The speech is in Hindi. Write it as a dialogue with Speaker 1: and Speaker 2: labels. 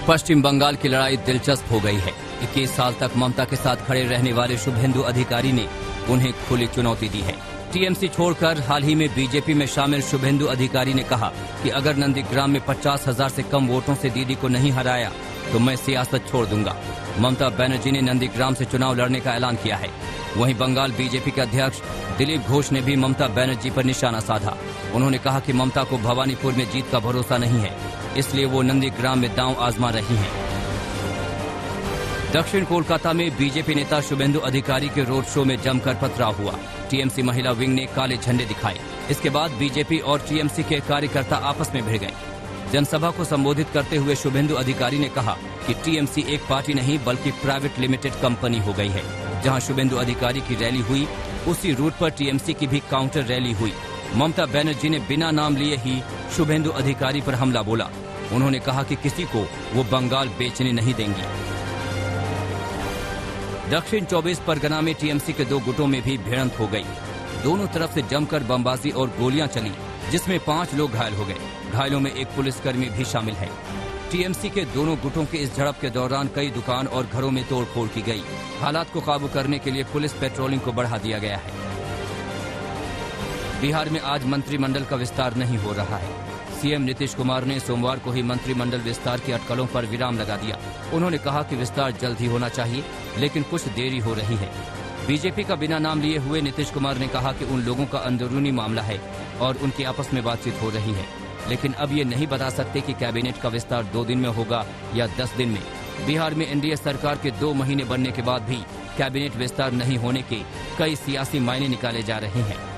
Speaker 1: पश्चिम बंगाल की लड़ाई दिलचस्प हो गई है। 21 साल तक ममता के साथ खड़े रहने वाले शुभेंदु अधिकारी ने उन्हें खुली चुनौती दी है। टीएमसी छोड़कर हाल ही में बीजेपी में शामिल शुभेंदु अधिकारी ने कहा कि अगर नंदीग्राम में 50,000 से कम वोटों से दीदी को नहीं हराया तो मैं सियासत छोड़ दूंगा। ममता बनर्जी ने नंदीग्राम से चुनाव लड़ने का ऐलान किया है। वहीं बंगाल बीजेपी के अध्यक्ष दिलीप घोष ने भी ममता बनर्जी पर निशाना साधा। उन्होंने कहा कि ममता को भवानीपुर में जीत का भरोसा नहीं है, इसलिए वो नंदीग्राम में दांव आजमा रही हैं। दक्षिण कोलकाता में बीजेपी नेता शुभेंदु अधिकारी के रोड शो में जमकर पथराव हुआ। टीएमसी महिला विंग ने काले झंडे दिखाए। इसके बाद बीजेपी और टीएमसी के कार्यकर्ता आपस में भिड़ गए। जनसभा को संबोधित करते हुए शुभेंदु अधिकारी ने कहा कि टीएमसी एक पार्टी नहीं बल्कि प्राइवेट लिमिटेड कंपनी हो गई है। जहां शुभेंदु अधिकारी की रैली हुई, उसी रूट पर टीएमसी की भी काउंटर रैली हुई। ममता बनर्जी ने बिना नाम लिए ही शुभेंदु अधिकारी पर हमला बोला। उन्होंने कहा कि किसी को वो बंगाल बेचने नहीं देंगी। दक्षिण 24 परगना में टीएमसी के 2 गुटों में भी भिड़ंत हो गई। दोनों तरफ से जमकर बमबाजी और गोलियां चली, जिसमें 5 लोग घायल हो गए। घायलों में एक पुलिसकर्मी भी शामिल है। टीएमसी के दोनों गुटों के इस झड़प के दौरान कई दुकान और घरों में तोड़फोड़ की गई। हालात को काबू करने के लिए पुलिस पेट्रोलिंग को बढ़ा दिया गया है। बिहार में आज मंत्रिमंडल का विस्तार नहीं हो रहा है। सीएम नीतीश कुमार ने सोमवार को ही मंत्रिमंडल विस्तार की अटकलों पर विराम लगा दिया। उन्होंने कहा कि विस्तार जल्द ही होना चाहिए, लेकिन कुछ देरी हो रही है। बीजेपी का बिना नाम लिए हुए नीतीश कुमार ने कहा कि उन लोगों का अंदरूनी मामला है और उनकी आपस में बातचीत हो रही है, लेकिन अब ये नहीं बता सकते कि कैबिनेट का विस्तार 2 दिन में होगा या 10 दिन में। बिहार में एनडीए सरकार के 2 महीने बनने के बाद भी कैबिनेट विस्तार नहीं होने के कई सियासी मायने निकाले जा रहे हैं।